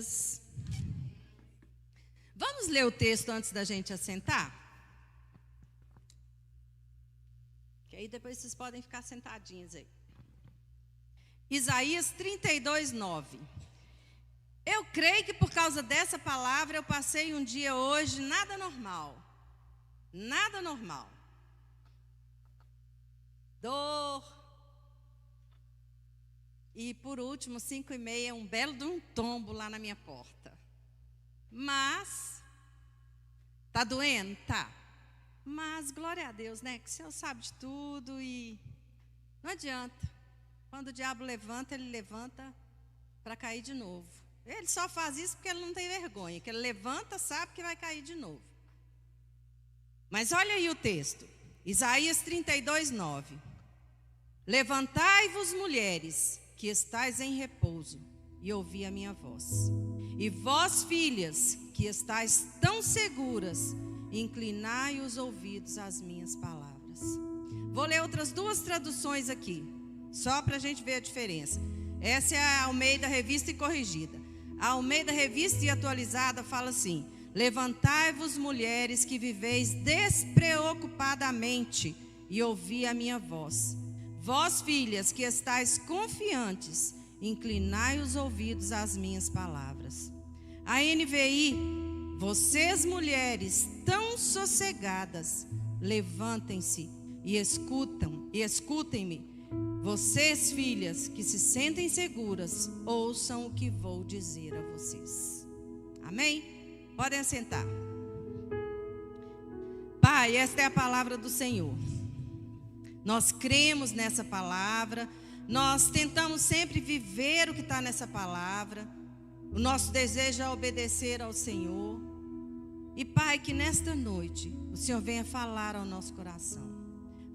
dias. Vamos ler o texto antes da gente assentar? Que aí depois vocês podem ficar sentadinhos aí. Isaías 32, 9. Eu creio que por causa dessa palavra eu passei um dia hoje nada normal. Nada normal. Dor. E por último, 5:30, um belo de um tombo lá na minha porta. Mas, tá doendo? Tá. Mas, glória a Deus, né? Que o Senhor sabe de tudo e não adianta. Quando o diabo levanta, ele levanta para cair de novo. Ele só faz isso porque ele não tem vergonha. Que ele levanta, sabe que vai cair de novo. Mas olha aí o texto. Isaías 32, 9. Levantai-vos, mulheres, que estais em repouso, e ouvi a minha voz. E vós, filhas, que estais tão seguras, inclinai os ouvidos às minhas palavras. Vou ler outras duas traduções aqui, só para a gente ver a diferença. Essa é a Almeida Revista e Corrigida. A Almeida Revista e Atualizada fala assim: levantai-vos, mulheres, que viveis despreocupadamente, e ouvi a minha voz. Vós, filhas, que estais confiantes, inclinai os ouvidos às minhas palavras. A NVI, vocês, mulheres tão sossegadas, levantem-se e escutem-me. Vocês, filhas, que se sentem seguras, ouçam o que vou dizer a vocês. Amém? Podem assentar. Pai, esta é a palavra do Senhor. Nós cremos nessa palavra, nós tentamos sempre viver o que está nessa palavra. O nosso desejo é obedecer ao Senhor. E Pai, que nesta noite o Senhor venha falar ao nosso coração.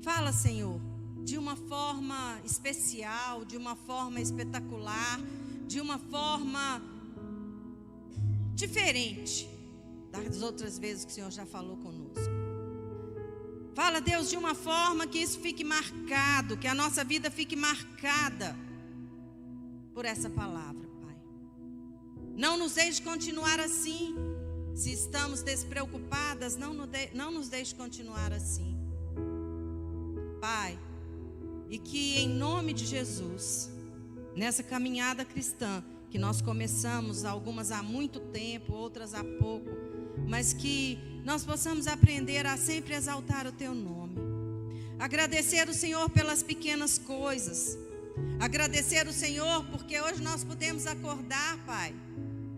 Fala, Senhor, de uma forma especial, de uma forma espetacular, de uma forma diferente das outras vezes que o Senhor já falou conosco. Fala, Deus, de uma forma que isso fique marcado, que a nossa vida fique marcada por essa palavra, Pai. Não nos deixe continuar assim. Se estamos despreocupadas, não nos deixe continuar assim. Pai, e que em nome de Jesus, nessa caminhada cristã, que nós começamos, algumas há muito tempo, outras há pouco, mas que nós possamos aprender a sempre exaltar o Teu nome. Agradecer o Senhor pelas pequenas coisas. Agradecer o Senhor porque hoje nós podemos acordar, Pai.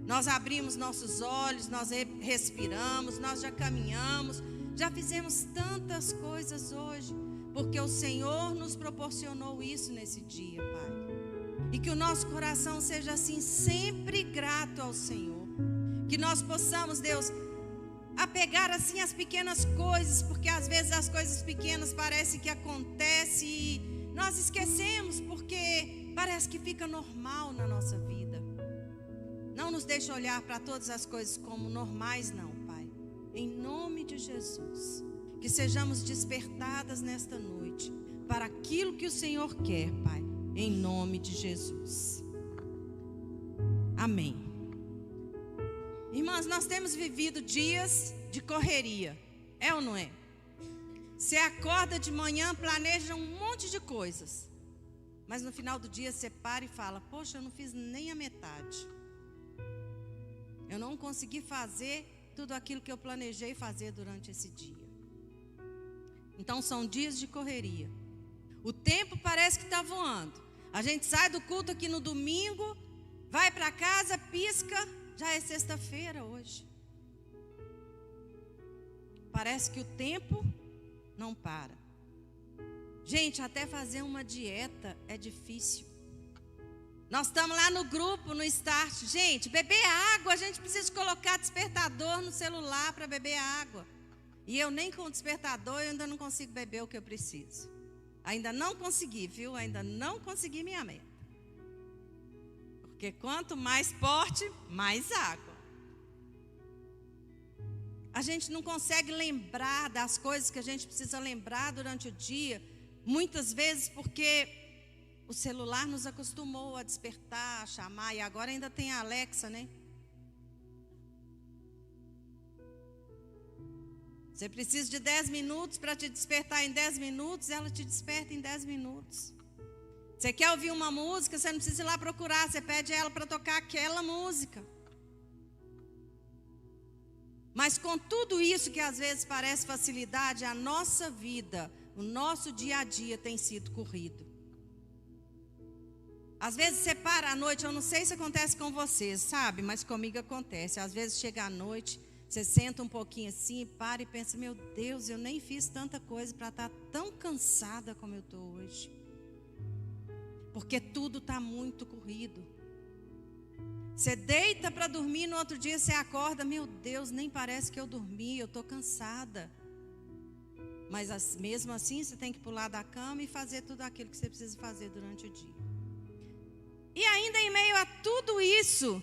Nós abrimos nossos olhos, nós respiramos, nós já caminhamos, já fizemos tantas coisas hoje, porque o Senhor nos proporcionou isso nesse dia, Pai. E que o nosso coração seja assim sempre grato ao Senhor. Que nós possamos, Deus, apegar assim as pequenas coisas, porque às vezes as coisas pequenas parece que acontecem e nós esquecemos, porque parece que fica normal na nossa vida. Não nos deixe olhar para todas as coisas como normais, não, Pai. Em nome de Jesus, que sejamos despertadas nesta noite para aquilo que o Senhor quer, Pai, em nome de Jesus. Amém. Irmãs, nós temos vivido dias de correria, é ou não é? Você acorda de manhã, planeja um monte de coisas, mas no final do dia você para e fala: poxa, eu não fiz nem a metade. Eu não consegui fazer tudo aquilo que eu planejei fazer durante esse dia. Então são dias de correria. O tempo parece que está voando. A gente sai do culto aqui no domingo, vai para casa, pisca, já é sexta-feira hoje. Parece que o tempo não para. Gente, até fazer uma dieta é difícil. Nós estamos lá no grupo, no Start. Gente, beber água, a gente precisa colocar despertador no celular para beber água. E eu nem com despertador, eu ainda não consigo beber o que eu preciso. Ainda não consegui, viu? Ainda não consegui minha meta. Porque quanto mais porte, mais água. A gente não consegue lembrar das coisas que a gente precisa lembrar durante o dia, muitas vezes porque o celular nos acostumou a despertar, a chamar, e agora ainda tem a Alexa, né? Você precisa de 10 minutos para te despertar em 10 minutos, ela te desperta em 10 minutos. Você quer ouvir uma música, você não precisa ir lá procurar, você pede ela para tocar aquela música. Mas com tudo isso que às vezes parece facilidade, a nossa vida, o nosso dia a dia tem sido corrido. Às vezes você para à noite, eu não sei se acontece com vocês, sabe? Mas comigo acontece. Às vezes chega à noite, você senta um pouquinho assim, para e pensa, meu Deus, eu nem fiz tanta coisa para estar tão cansada como eu estou hoje. Porque tudo está muito corrido. Você deita para dormir, no outro dia você acorda, meu Deus, nem parece que eu dormi, eu estou cansada. Mas mesmo assim você tem que pular da cama e fazer tudo aquilo que você precisa fazer durante o dia. E ainda em meio a tudo isso,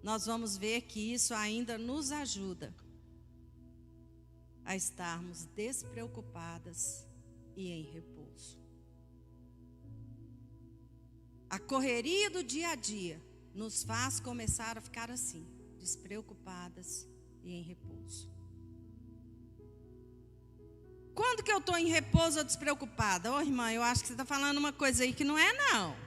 nós vamos ver que isso ainda nos ajuda a estarmos despreocupadas e em repouso. A correria do dia a dia nos faz começar a ficar assim, despreocupadas e em repouso. Quando que eu estou em repouso ou despreocupada? Ô irmã, eu acho que você está falando uma coisa aí que não é não.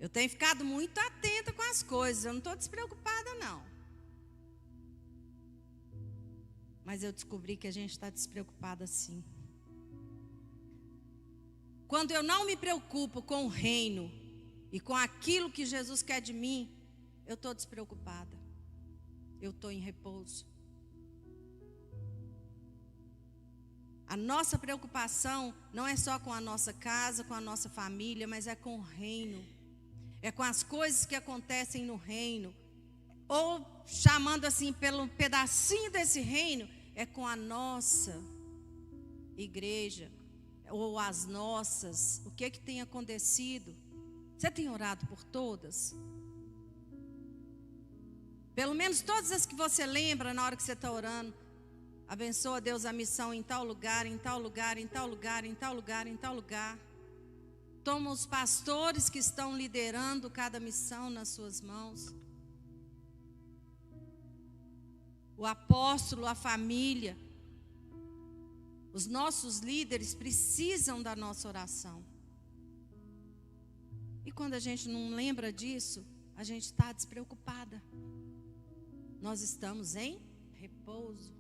Eu tenho ficado muito atenta com as coisas, eu não estou despreocupada não. Mas eu descobri que a gente está despreocupada sim. Quando eu não me preocupo com o reino e com aquilo que Jesus quer de mim, eu estou despreocupada. Eu estou em repouso. A nossa preocupação não é só com a nossa casa, com a nossa família, mas é com o reino. É com as coisas que acontecem no reino. Ou chamando assim pelo pedacinho desse reino, é com a nossa igreja. Ou as nossas, o que tem acontecido? Você tem orado por todas? Pelo menos todas as que você lembra na hora que você está orando. Abençoa, Deus, a missão em tal lugar, em tal lugar, em tal lugar, em tal lugar, em tal lugar. Toma os pastores que estão liderando cada missão nas suas mãos. O apóstolo, a família. Os nossos líderes precisam da nossa oração. E quando a gente não lembra disso, a gente está despreocupada. Nós estamos em repouso.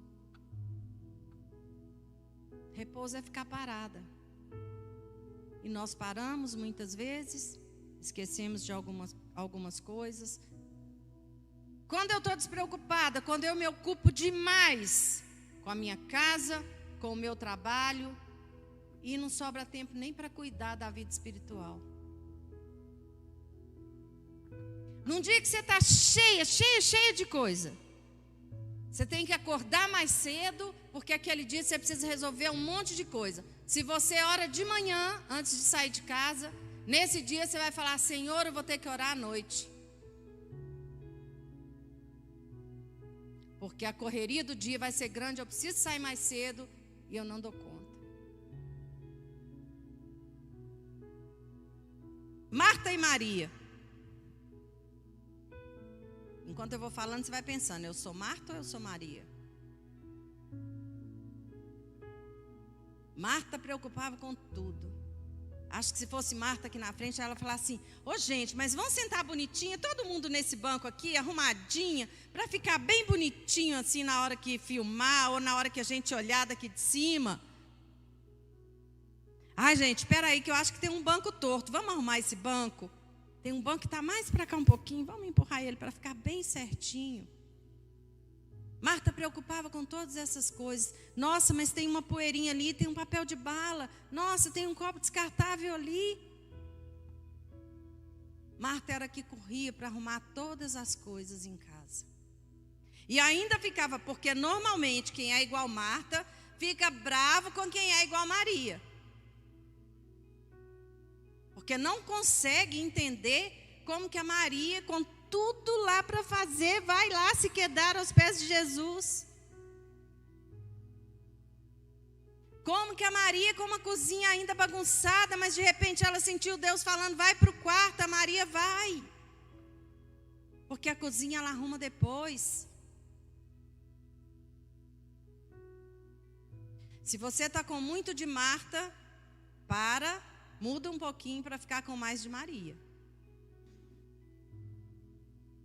Repouso é ficar parada. E nós paramos muitas vezes, esquecemos de algumas coisas. Quando eu estou despreocupada, quando eu me ocupo demais com a minha casa, com o meu trabalho, e não sobra tempo nem para cuidar da vida espiritual. Num dia que você está cheia de coisa, você tem que acordar mais cedo, porque aquele dia você precisa resolver um monte de coisa. Se você ora de manhã, antes de sair de casa, nesse dia você vai falar, Senhor, eu vou ter que orar à noite. Porque a correria do dia vai ser grande, eu preciso sair mais cedo, e eu não dou conta. Marta e Maria. Enquanto eu vou falando, você vai pensando, eu sou Marta ou eu sou Maria? Marta preocupava com tudo. Acho que se fosse Marta aqui na frente, ela ia falar assim, ô gente, mas vamos sentar bonitinha, todo mundo nesse banco aqui, arrumadinha, para ficar bem bonitinho assim na hora que filmar, ou na hora que a gente olhar daqui de cima. Ai gente, espera aí que eu acho que tem um banco torto, vamos arrumar esse banco? Tem um banco que está mais para cá um pouquinho, vamos empurrar ele para ficar bem certinho. Marta preocupava com todas essas coisas. Nossa, mas tem uma poeirinha ali, tem um papel de bala. Nossa, tem um copo descartável ali. Marta era que corria para arrumar todas as coisas em casa. E ainda ficava, porque normalmente quem é igual Marta, fica bravo com quem é igual Maria. Porque não consegue entender como que a Maria, com tudo lá para fazer, vai lá se quedar aos pés de Jesus. Como que a Maria, com uma cozinha ainda bagunçada, mas de repente ela sentiu Deus falando, vai para o quarto, a Maria vai. Porque a cozinha ela arruma depois. Se você está com muito de Marta, muda um pouquinho para ficar com mais de Maria.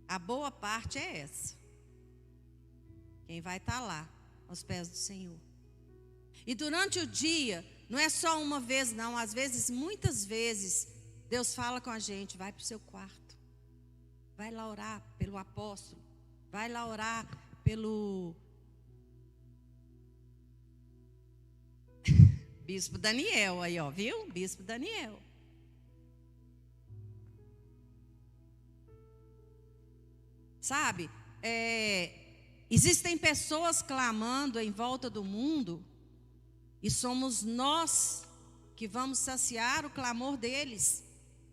A boa parte é essa. Quem vai estar lá, aos pés do Senhor. E durante o dia, não é só uma vez não, às vezes, muitas vezes, Deus fala com a gente, vai para o seu quarto. Vai lá orar pelo apóstolo. Vai lá orar pelo Bispo Daniel aí, ó, viu? Bispo Daniel. Sabe, existem pessoas clamando em volta do mundo e somos nós que vamos saciar o clamor deles.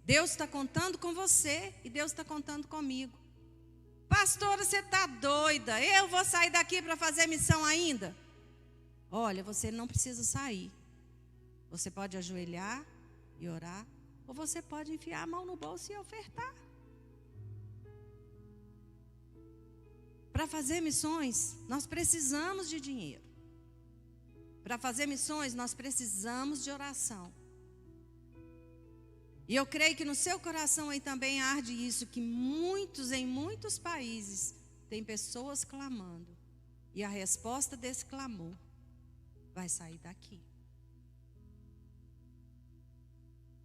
Deus está contando com você e Deus está contando comigo. Pastora, você está doida? Eu vou sair daqui para fazer missão ainda? Olha, você não precisa sair. Você pode ajoelhar e orar, ou você pode enfiar a mão no bolso e ofertar. Para fazer missões, nós precisamos de dinheiro. Para fazer missões, nós precisamos de oração. E eu creio que no seu coração aí também arde isso, que em muitos países, tem pessoas clamando. E a resposta desse clamor vai sair daqui.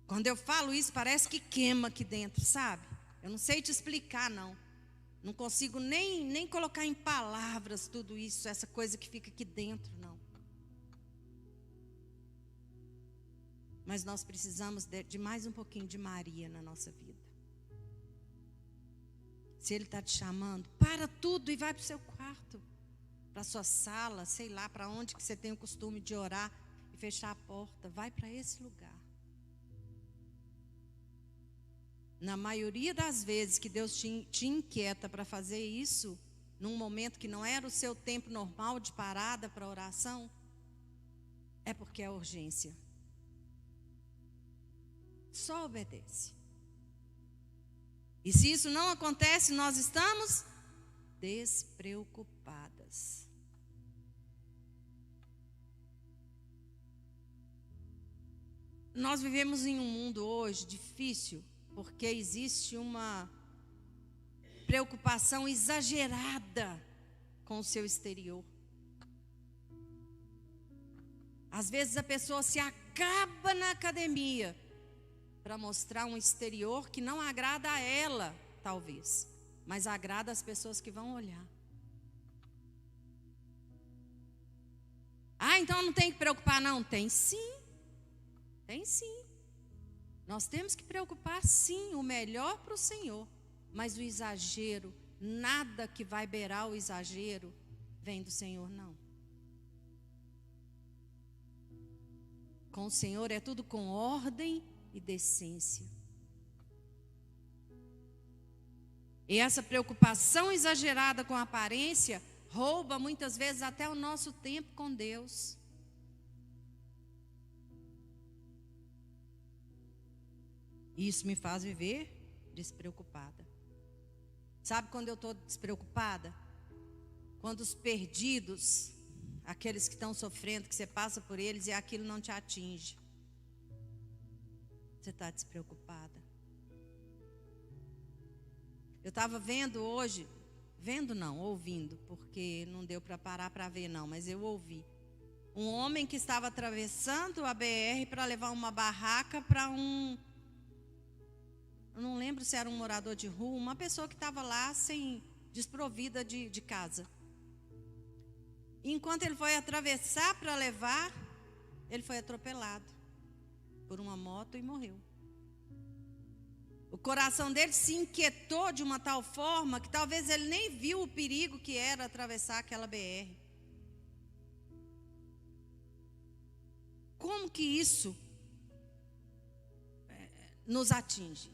Quando eu falo isso, parece que queima aqui dentro, sabe? Eu não sei te explicar, não. Não consigo nem colocar em palavras tudo isso, essa coisa que fica aqui dentro, não. Mas nós precisamos de mais um pouquinho de Maria na nossa vida. Se Ele está te chamando, para tudo e vai para o seu quarto, para a sua sala, sei lá, para onde que você tem o costume de orar e fechar a porta. Vai para esse lugar. Na maioria das vezes que Deus te inquieta para fazer isso, num momento que não era o seu tempo normal de parada para oração, é porque é urgência. Só obedece. E se isso não acontece, nós estamos despreocupadas. Nós vivemos em um mundo hoje difícil, porque existe uma preocupação exagerada com o seu exterior. Às vezes a pessoa se acaba na academia para mostrar um exterior que não agrada a ela, talvez, mas agrada as pessoas que vão olhar. Ah, então não tem que preocupar, não? Tem sim. Tem sim. Nós temos que preocupar sim, o melhor para o Senhor. Mas o exagero, nada que vai beirar o exagero, vem do Senhor, não. Com o Senhor é tudo com ordem e decência. E essa preocupação exagerada com a aparência rouba muitas vezes até o nosso tempo com Deus. Isso me faz viver despreocupada. Sabe quando eu estou despreocupada? Quando os perdidos, aqueles que estão sofrendo, que você passa por eles e aquilo não te atinge. Você está despreocupada. Eu estava vendo hoje, ouvindo, porque não deu para parar para ver não, mas eu ouvi. Um homem que estava atravessando a BR para levar uma barraca para eu não lembro se era um morador de rua, uma pessoa que estava lá desprovida de casa. E enquanto ele foi atravessar para levar, ele foi atropelado por uma moto e morreu. O coração dele se inquietou de uma tal forma que talvez ele nem viu o perigo que era atravessar aquela BR. Como que isso nos atinge?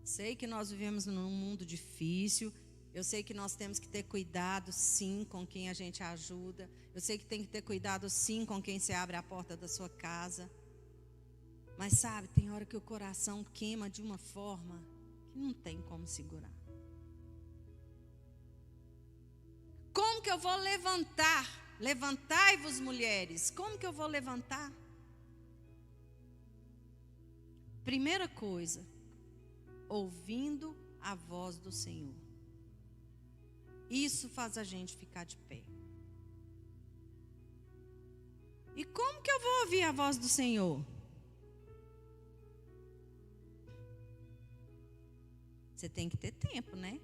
Sei que nós vivemos num mundo difícil. Eu sei que nós temos que ter cuidado, sim, com quem a gente ajuda. Eu sei que tem que ter cuidado, sim, com quem você abre a porta da sua casa. Mas sabe, tem hora que o coração queima de uma forma que não tem como segurar. Como Como que eu vou levantar? Levantai-vos, mulheres. Como que eu vou levantar? Primeira coisa, ouvindo a voz do Senhor. Isso faz a gente ficar de pé. E como que eu vou ouvir a voz do Senhor? Você tem que ter tempo, né?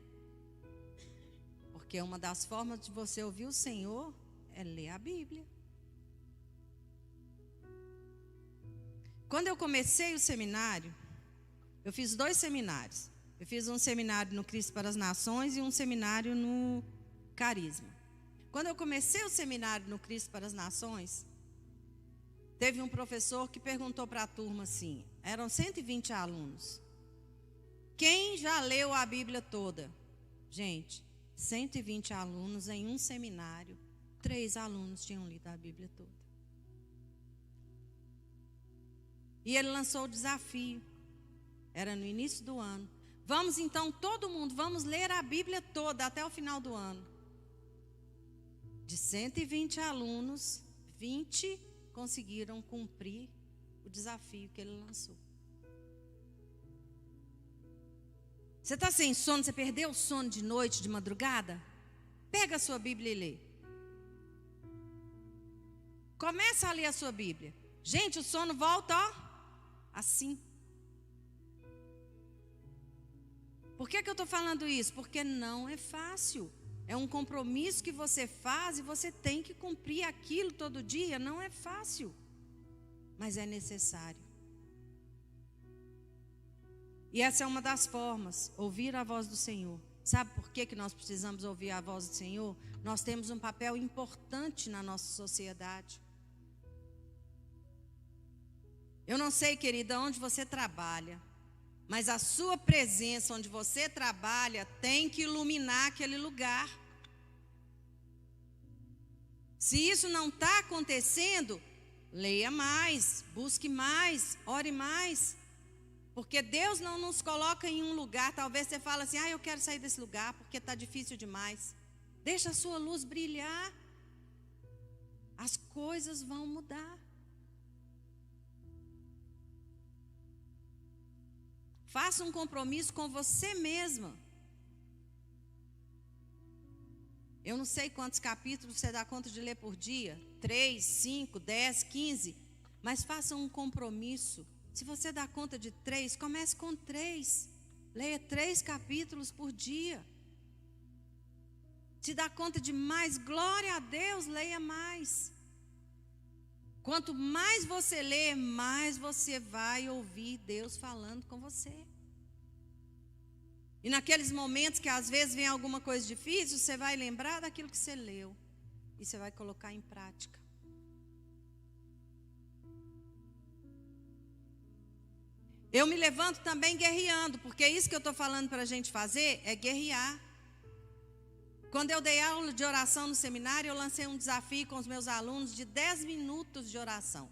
Porque uma das formas de você ouvir o Senhor é ler a Bíblia. Quando eu comecei o seminário, eu fiz 2 seminários. Eu fiz um seminário no Cristo para as Nações e um seminário no Carisma. Quando eu comecei o seminário no Cristo para as Nações, teve um professor que perguntou para a turma assim, eram 120 alunos. Quem já leu a Bíblia toda? Gente, 120 alunos em um seminário, 3 alunos tinham lido a Bíblia toda. E ele lançou o desafio, era no início do ano. Vamos então, todo mundo, vamos ler a Bíblia toda até o final do ano. De 120 alunos, 20 conseguiram cumprir o desafio que ele lançou. Você está sem sono, você perdeu o sono de noite, de madrugada? Pega a sua Bíblia e lê. Começa a ler a sua Bíblia. Gente, o sono volta, ó, assim. Por que eu estou falando isso? Porque não é fácil. É um compromisso que você faz e você tem que cumprir aquilo todo dia. Não é fácil, mas é necessário. E essa é uma das formas, ouvir a voz do Senhor. Sabe por que nós precisamos ouvir a voz do Senhor? Nós temos um papel importante na nossa sociedade. Eu não sei, querida, onde você trabalha, mas a sua presença onde você trabalha tem que iluminar aquele lugar. Se isso não está acontecendo, leia mais, busque mais, ore mais. Porque Deus não nos coloca em um lugar, talvez você fale assim, eu quero sair desse lugar porque está difícil demais. Deixa a sua luz brilhar. As coisas vão mudar. Faça um compromisso com você mesma. Eu não sei quantos capítulos você dá conta de ler por dia. 3, 5, 10, 15. Mas faça um compromisso. Se você dá conta de 3, comece com 3. Leia 3 capítulos por dia. Se dá conta de mais, glória a Deus, leia mais. Quanto mais você lê, mais você vai ouvir Deus falando com você. E naqueles momentos que às vezes vem alguma coisa difícil, você vai lembrar daquilo que você leu. E você vai colocar em prática. Eu me levanto também guerreando, porque isso que eu estou falando para a gente fazer é guerrear. Quando eu dei aula de oração no seminário, eu lancei um desafio com os meus alunos de 10 minutos de oração.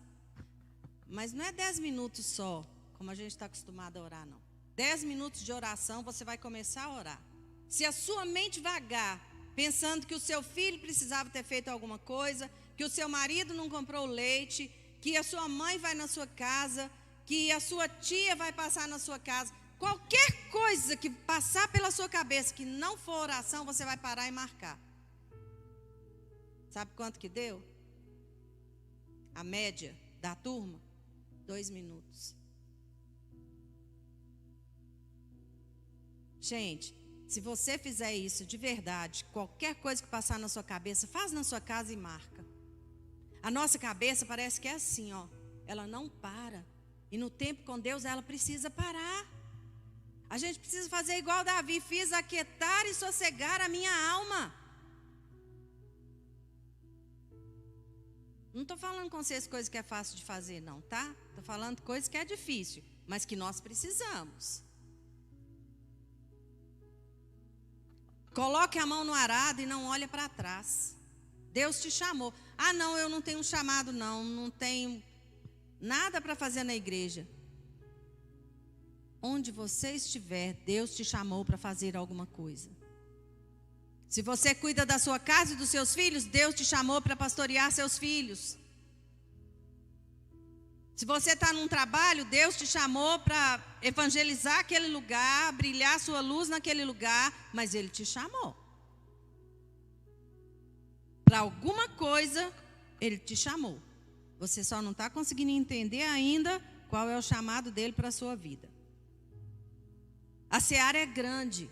Mas não é 10 minutos só, como a gente está acostumado a orar, não. 10 minutos de oração, você vai começar a orar. Se a sua mente vagar, pensando que o seu filho precisava ter feito alguma coisa, que o seu marido não comprou leite, que a sua mãe vai na sua casa, que a sua tia vai passar na sua casa, qualquer coisa que passar pela sua cabeça que não for oração, você vai parar e marcar. Sabe quanto que deu? A média da turma? 2 minutos. Gente, se você fizer isso de verdade, qualquer coisa que passar na sua cabeça, faz na sua casa e marca. A nossa cabeça parece que é assim, ó, ela não para. E no tempo com Deus ela precisa parar. A gente precisa fazer igual Davi, fiz aquietar e sossegar a minha alma. Não estou falando com vocês coisas que é fácil de fazer, não, tá? Estou falando coisas que é difícil, mas que nós precisamos. Coloque a mão no arado e não olhe para trás. Deus te chamou. Ah, não, eu não tenho um chamado, não tenho nada para fazer na igreja. Onde você estiver, Deus te chamou para fazer alguma coisa. Se você cuida da sua casa e dos seus filhos, Deus te chamou para pastorear seus filhos. Se você está num trabalho, Deus te chamou para evangelizar aquele lugar, brilhar sua luz naquele lugar, mas Ele te chamou. Para alguma coisa, Ele te chamou. Você só não está conseguindo entender ainda qual é o chamado dele para a sua vida. A seara é grande.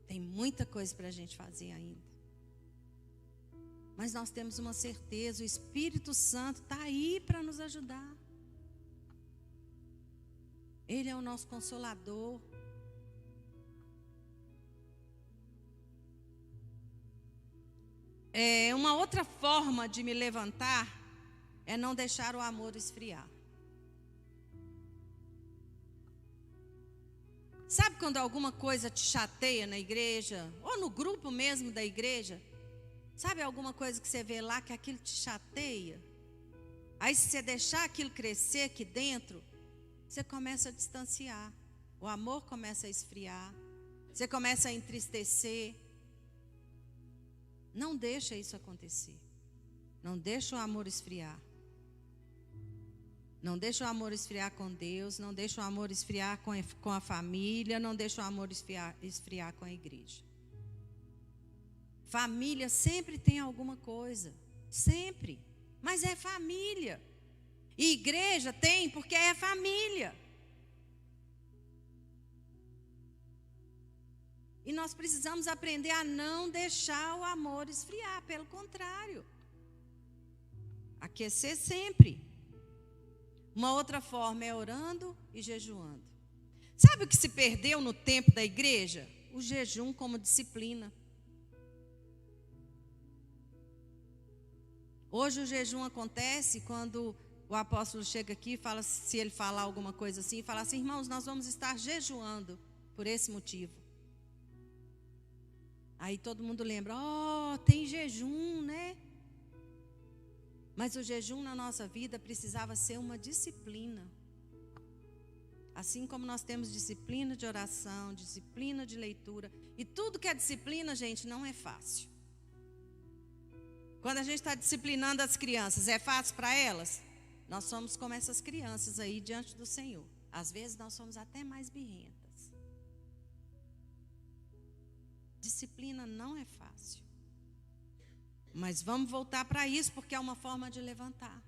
Tem muita coisa para a gente fazer ainda. Mas nós temos uma certeza, o Espírito Santo está aí para nos ajudar. Ele é o nosso consolador. Uma outra forma de me levantar é não deixar o amor esfriar. Sabe quando alguma coisa te chateia na igreja, ou no grupo mesmo da igreja? Sabe alguma coisa que você vê lá que aquilo te chateia? Aí se você deixar aquilo crescer aqui dentro, você começa a distanciar. O amor começa a esfriar. Você começa a entristecer. Não deixa isso acontecer. Não deixa o amor esfriar. Não deixa o amor esfriar com Deus, não deixa o amor esfriar com a família, não deixa o amor esfriar com a igreja. Família sempre tem alguma coisa, sempre, mas é família. E igreja tem porque é família. E nós precisamos aprender a não deixar o amor esfriar, pelo contrário. Aquecer sempre. Uma outra forma é orando e jejuando. Sabe o que se perdeu no tempo da igreja? O jejum como disciplina. Hoje o jejum acontece quando o apóstolo chega aqui, fala, se ele falar alguma coisa assim, fala assim: irmãos, nós vamos estar jejuando por esse motivo. Aí todo mundo lembra, tem jejum, né? Mas o jejum na nossa vida precisava ser uma disciplina. Assim como nós temos disciplina de oração, disciplina de leitura. E tudo que é disciplina, gente, não é fácil. Quando a gente está disciplinando as crianças, é fácil para elas? Nós somos como essas crianças aí diante do Senhor. Às vezes nós somos até mais birrentas. Disciplina não é fácil. Mas vamos voltar para isso, porque é uma forma de levantar.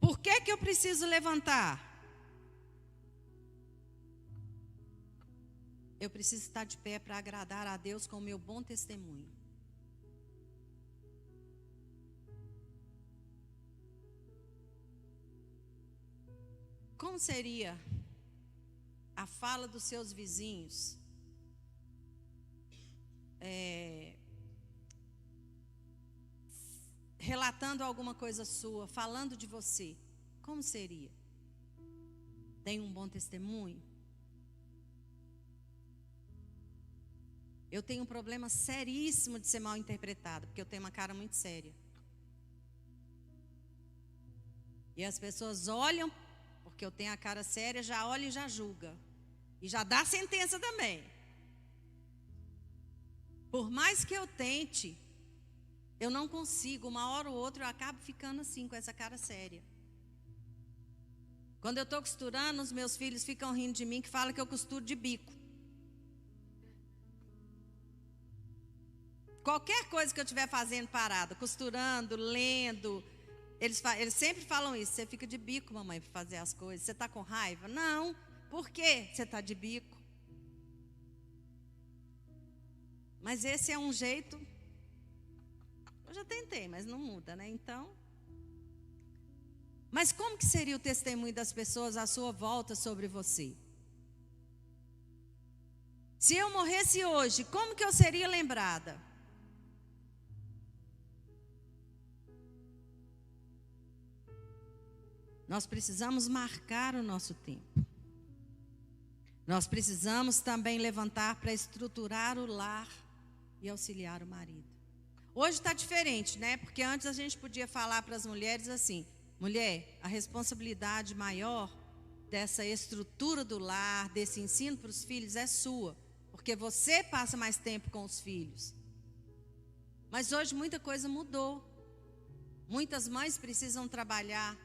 Por que eu preciso levantar? Eu preciso estar de pé para agradar a Deus com o meu bom testemunho. Como seria a fala dos seus vizinhos? Relatando alguma coisa sua, falando de você, como seria? Tem um bom testemunho? Eu tenho um problema seríssimo de ser mal interpretada, porque eu tenho uma cara muito séria. E as pessoas olham, porque eu tenho a cara séria, já olha e já julga. E já dá sentença também. Por mais que eu tente, eu não consigo, uma hora ou outra eu acabo ficando assim, com essa cara séria. Quando eu estou costurando, os meus filhos ficam rindo de mim, que falam que eu costuro de bico. Qualquer coisa que eu estiver fazendo parada, costurando, lendo, eles sempre falam isso: você fica de bico, mamãe, para fazer as coisas. Você está com raiva? Não. Por que você está de bico? Mas esse é um jeito. Eu já tentei, mas não muda, né? Então. Mas como que seria o testemunho das pessoas à sua volta sobre você? Se eu morresse hoje, como que eu seria lembrada? Nós precisamos marcar o nosso tempo. Nós precisamos também levantar para estruturar o lar e auxiliar o marido. Hoje está diferente, né? Porque antes a gente podia falar para as mulheres assim: mulher, a responsabilidade maior dessa estrutura do lar, desse ensino para os filhos é sua. Porque porque você passa mais tempo com os filhos. Mas hoje muita coisa mudou. Muitas mães precisam trabalhar.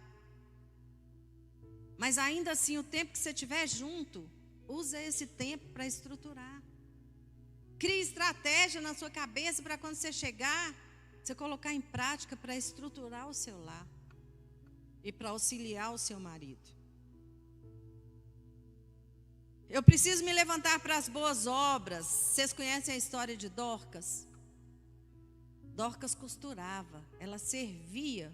Mas ainda assim, o tempo que você tiver junto, usa esse tempo para estruturar. Crie estratégia na sua cabeça para quando você chegar, você colocar em prática para estruturar o seu lar e para auxiliar o seu marido. Eu preciso me levantar para as boas obras. Vocês conhecem a história de Dorcas? Dorcas costurava, ela servia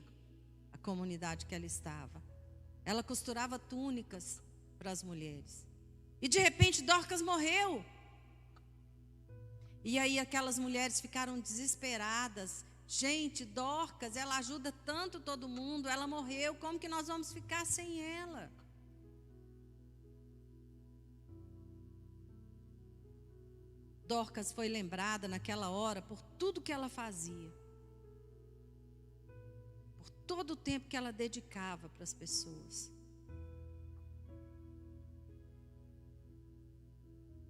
a comunidade que ela estava. Ela costurava túnicas para as mulheres. E de repente Dorcas morreu. E aí aquelas mulheres ficaram desesperadas. Gente, Dorcas, ela ajuda tanto todo mundo, ela morreu, como que nós vamos ficar sem ela? Dorcas foi lembrada naquela hora por tudo que ela fazia. Por todo o tempo que ela dedicava para as pessoas.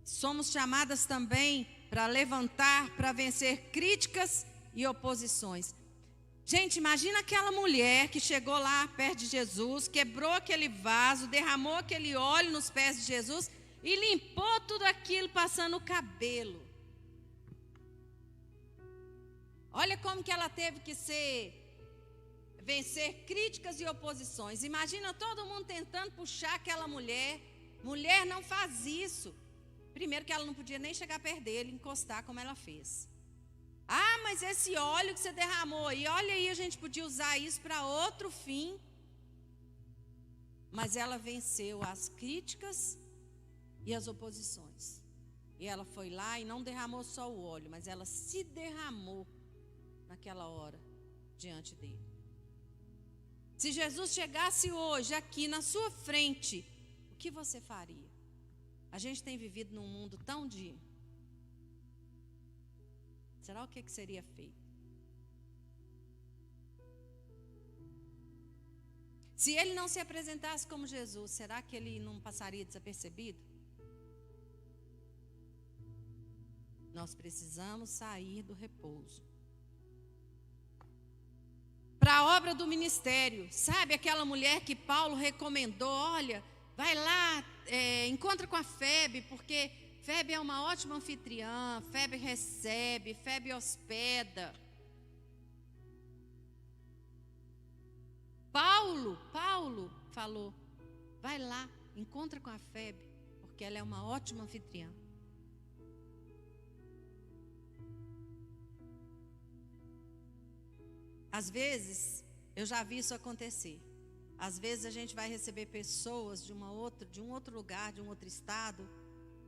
Somos chamadas também para levantar, para vencer críticas e oposições. Gente, imagina aquela mulher que chegou lá perto de Jesus, quebrou aquele vaso, derramou aquele óleo nos pés de Jesus e limpou tudo aquilo passando o cabelo. Olha como que ela teve que vencer críticas e oposições. Imagina todo mundo tentando puxar aquela mulher. Mulher, não faz isso. Primeiro que ela não podia nem chegar perto dele, encostar como ela fez. Ah, mas esse óleo que você derramou aí, olha aí, a gente podia usar isso para outro fim. Mas ela venceu as críticas e as oposições. E ela foi lá e não derramou só o óleo, mas ela se derramou naquela hora diante dele. Se Jesus chegasse hoje aqui na sua frente, o que você faria? A gente tem vivido num mundo tão de... Será o que seria feito? Se ele não se apresentasse como Jesus, será que ele não passaria desapercebido? Nós precisamos sair do repouso. Para a obra do ministério, sabe aquela mulher que Paulo recomendou? Olha, vai lá, encontra com a Febe, porque Febe é uma ótima anfitriã, Febe recebe, Febe hospeda. Paulo falou, vai lá, encontra com a Febe, porque ela é uma ótima anfitriã. Às vezes, eu já vi isso acontecer. Às vezes a gente vai receber pessoas de um outro lugar, de um outro estado,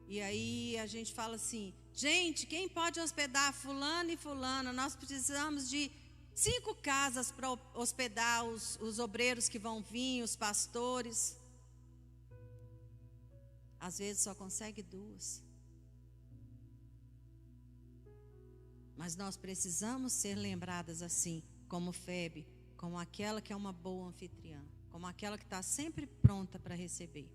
e aí a gente fala assim, gente, quem pode hospedar fulano e fulana? Nós precisamos de 5 casas para hospedar os obreiros que vão vir, os pastores. Às vezes só consegue 2. Mas nós precisamos ser lembradas assim, como Febe, como aquela que é uma boa anfitriã, como aquela que está sempre pronta para receber.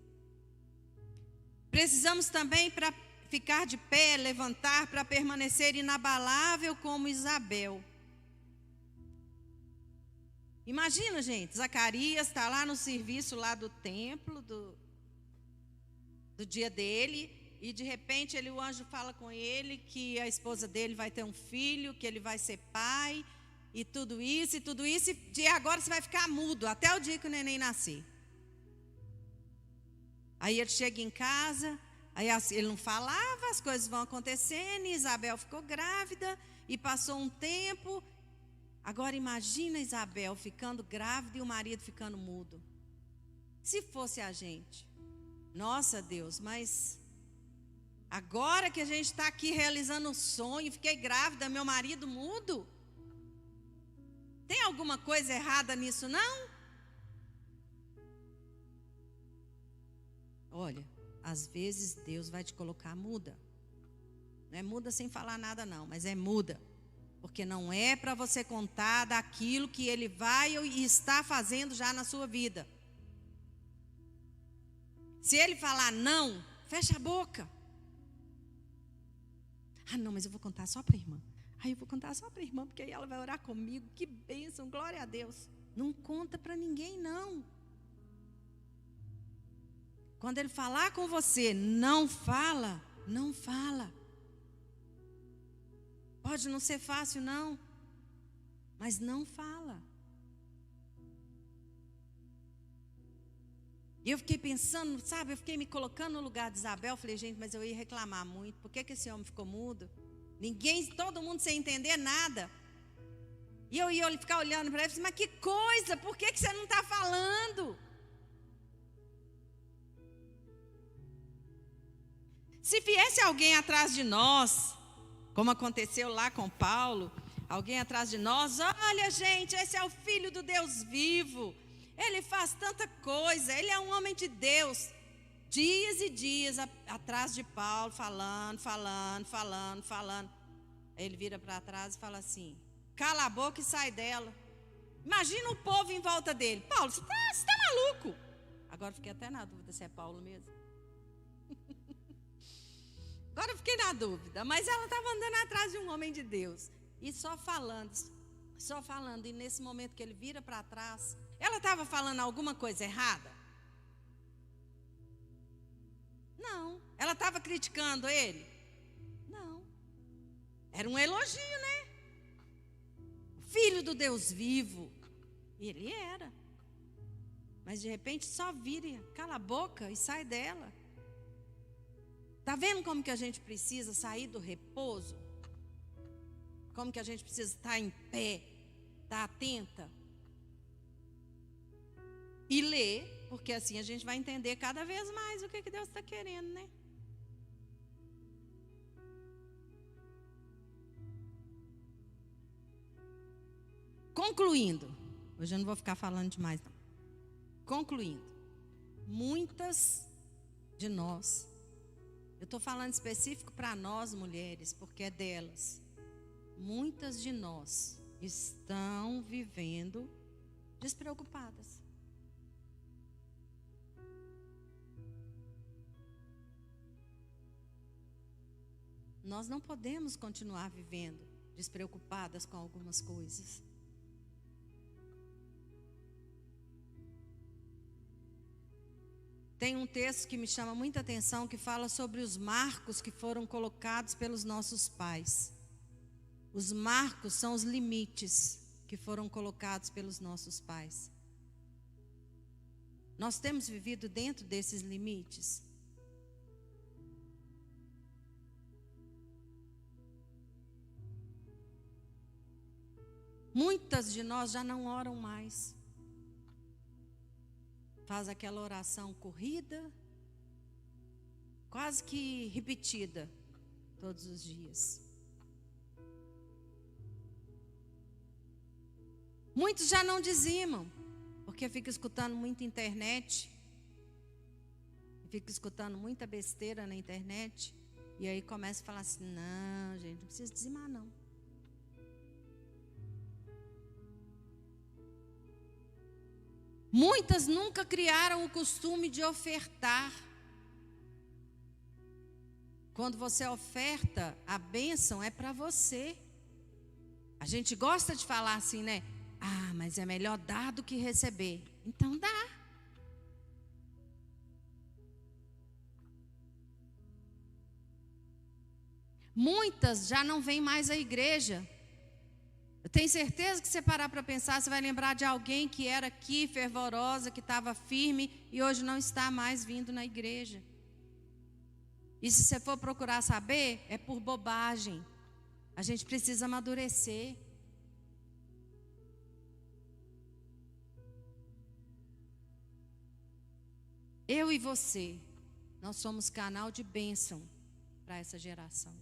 Precisamos também, para ficar de pé, levantar, para permanecer inabalável como Isabel. Imagina, gente, Zacarias está lá no serviço lá do templo, do dia dele, e de repente o anjo fala com ele que a esposa dele vai ter um filho, que ele vai ser pai, e tudo isso, e agora você vai ficar mudo, até o dia que o neném nascer. Aí ele chega em casa, aí ele não falava, as coisas vão acontecendo, e Isabel ficou grávida, e passou um tempo. Agora imagina Isabel ficando grávida e o marido ficando mudo. Se fosse a gente, nossa Deus, mas agora que a gente está aqui realizando um sonho, fiquei grávida, meu marido mudo? Tem alguma coisa errada nisso, não? Olha, às vezes Deus vai te colocar muda. Não é muda sem falar nada não, mas é muda. Porque não é para você contar daquilo que Ele vai e está fazendo já na sua vida. Se Ele falar não, fecha a boca. Ah, não, mas eu vou contar só para a irmã. Aí eu vou contar só para a irmã, porque aí ela vai orar comigo. Que bênção, glória a Deus. Não conta para ninguém, não. Quando ele falar com você, não fala, não fala. Pode não ser fácil, não. Mas não fala. E eu fiquei pensando, sabe, eu fiquei me colocando no lugar de Isabel. Falei, gente, mas eu ia reclamar muito. Por que esse homem ficou mudo? Todo mundo sem entender nada. E eu ia ficar olhando para ele e falei, mas que coisa, por que você não está falando? Se viesse alguém atrás de nós, como aconteceu lá com Paulo, alguém atrás de nós, olha gente, esse é o Filho do Deus vivo, ele faz tanta coisa, ele é um homem de Deus. Dias e dias atrás de Paulo, falando. Ele vira para trás e fala assim, cala a boca e sai dela. Imagina o povo em volta dele. Paulo, você está maluco? Agora fiquei até na dúvida se é Paulo mesmo. Agora eu fiquei na dúvida, mas ela estava andando atrás de um homem de Deus. E só falando. E nesse momento que ele vira para trás, ela estava falando alguma coisa errada? Não. Ela estava criticando ele? Não. Era um elogio, né? Filho do Deus vivo. Ele era. Mas de repente só vira, cala a boca e sai dela. Está vendo como que a gente precisa sair do repouso? Como que a gente precisa estar em pé, estar atenta? E ler, porque assim a gente vai entender cada vez mais o que Deus está querendo, né? Concluindo, hoje eu não vou ficar falando demais não. Concluindo, muitas de nós, eu estou falando específico para nós mulheres, porque é delas. Muitas de nós estão vivendo despreocupadas. Nós não podemos continuar vivendo despreocupadas com algumas coisas. Tem um texto que me chama muita atenção, que fala sobre os marcos que foram colocados pelos nossos pais. Os marcos são os limites que foram colocados pelos nossos pais. Nós temos vivido dentro desses limites? Muitas de nós já não oram mais. Faz aquela oração corrida, quase que repetida, todos os dias. Muitos já não dizimam, porque fica escutando muita internet, fica escutando muita besteira na internet, e aí começa a falar assim, não, gente, não precisa dizimar não. Muitas nunca criaram o costume de ofertar. Quando você oferta, a bênção é para você. A gente gosta de falar assim, né? Ah, mas é melhor dar do que receber. Então dá. Muitas já não vêm mais à igreja. Eu tenho certeza que se você parar para pensar, você vai lembrar de alguém que era aqui, fervorosa, que estava firme e hoje não está mais vindo na igreja. E se você for procurar saber, é por bobagem. A gente precisa amadurecer. Eu e você, nós somos canal de bênção para essa geração.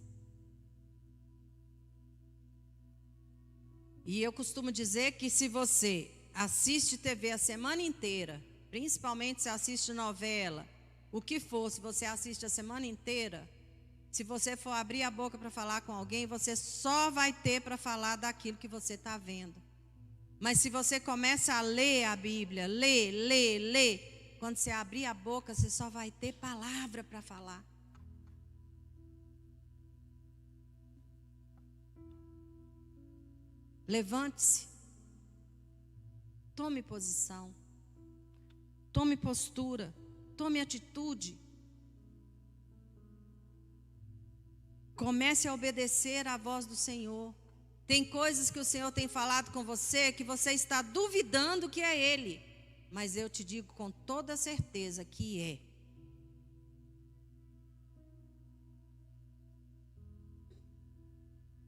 E eu costumo dizer que se você assiste TV a semana inteira, principalmente se assiste novela, o que for, se você assiste a semana inteira, se você for abrir a boca para falar com alguém, você só vai ter para falar daquilo que você está vendo. Mas se você começa a ler a Bíblia, ler, quando você abrir a boca, você só vai ter palavra para falar. Levante-se. Tome posição. Tome postura. Tome atitude. Comece a obedecer à voz do Senhor. Tem coisas que o Senhor tem falado com você que você está duvidando que é Ele. Mas eu te digo com toda certeza que é.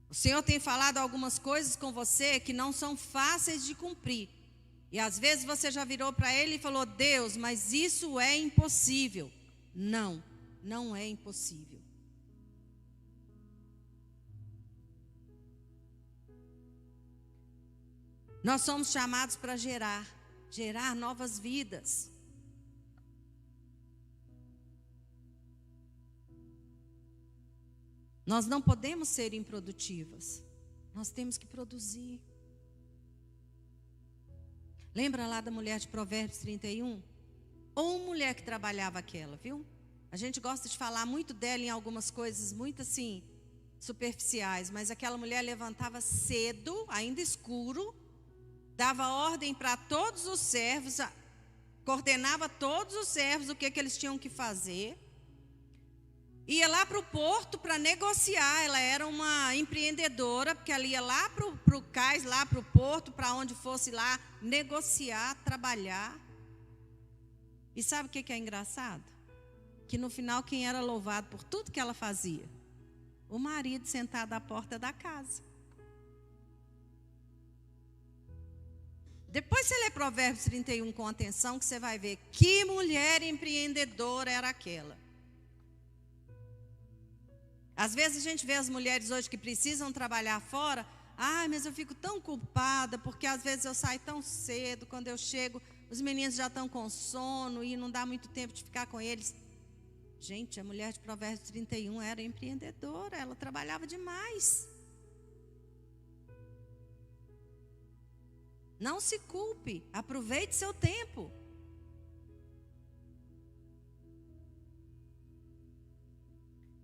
O Senhor tem falado algumas coisas com você que não são fáceis de cumprir. E às vezes você já virou para Ele e falou: Deus, mas isso é impossível. Não, não é impossível. Nós somos chamados para gerar novas vidas. Nós não podemos ser improdutivas. Nós temos que produzir. Lembra lá da mulher de Provérbios 31? Ou mulher que trabalhava aquela, viu? A gente gosta de falar muito dela em algumas coisas muito assim, superficiais. Mas aquela mulher levantava cedo, ainda escuro, dava ordem para todos os servos, coordenava todos os servos o que eles tinham que fazer. Ia lá para o porto para negociar. Ela era uma empreendedora, porque ela ia lá para o cais, lá para o porto, para onde fosse lá, negociar, trabalhar. E sabe o que é engraçado? Que no final quem era louvado por tudo que ela fazia? O marido sentado à porta da casa. Depois você lê Provérbios 31 com atenção, que você vai ver que mulher empreendedora era aquela. Às vezes a gente vê as mulheres hoje que precisam trabalhar fora. Mas eu fico tão culpada, porque às vezes eu saio tão cedo, quando eu chego, os meninos já estão com sono e não dá muito tempo de ficar com eles. Gente, a mulher de Provérbios 31 era empreendedora, ela trabalhava demais. Não se culpe, aproveite seu tempo.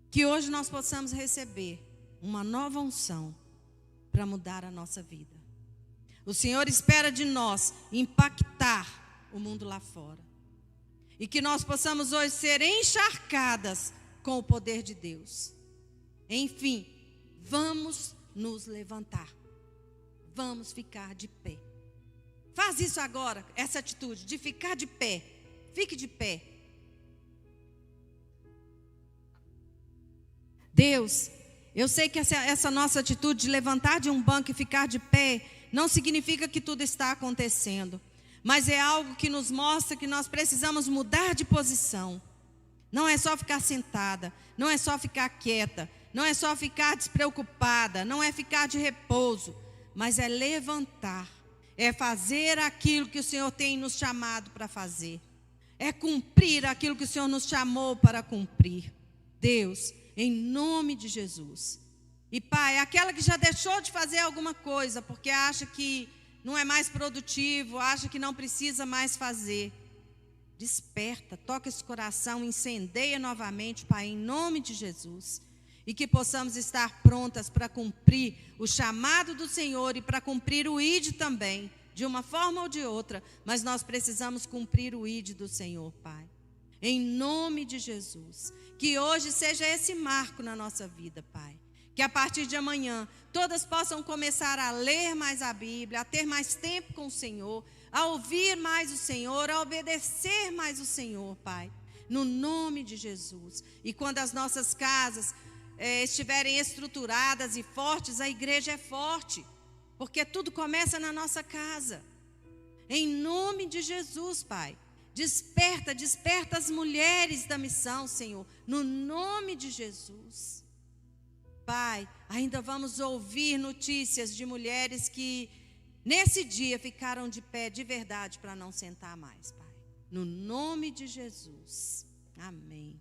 Que hoje nós possamos receber uma nova unção para mudar a nossa vida. O Senhor espera de nós impactar o mundo lá fora. E que nós possamos hoje ser encharcadas com o poder de Deus. Enfim, vamos nos levantar. Vamos ficar de pé. Faz isso agora, essa atitude de ficar de pé. Fique de pé. Deus, eu sei que essa nossa atitude de levantar de um banco e ficar de pé não significa que tudo está acontecendo, mas é algo que nos mostra que nós precisamos mudar de posição. Não é só ficar sentada, não é só ficar quieta, não é só ficar despreocupada, não é ficar de repouso, mas é levantar, é fazer aquilo que o Senhor tem nos chamado para fazer, é cumprir aquilo que o Senhor nos chamou para cumprir. Deus, em nome de Jesus. E Pai, aquela que já deixou de fazer alguma coisa, porque acha que não é mais produtivo, acha que não precisa mais fazer, desperta, toca esse coração, incendeia novamente, Pai, em nome de Jesus. E que possamos estar prontas para cumprir o chamado do Senhor e para cumprir o ID também, de uma forma ou de outra, mas nós precisamos cumprir o ID do Senhor, Pai. Em nome de Jesus, que hoje seja esse marco na nossa vida, Pai. Que a partir de amanhã, todas possam começar a ler mais a Bíblia, a ter mais tempo com o Senhor, a ouvir mais o Senhor, a obedecer mais o Senhor, Pai. No nome de Jesus. E quando as nossas casas estiverem estruturadas e fortes, a igreja é forte. Porque tudo começa na nossa casa. Em nome de Jesus, Pai. Desperta as mulheres da missão, Senhor, no nome de Jesus. Pai, ainda vamos ouvir notícias de mulheres que nesse dia ficaram de pé de verdade para não sentar mais, Pai. No nome de Jesus. Amém.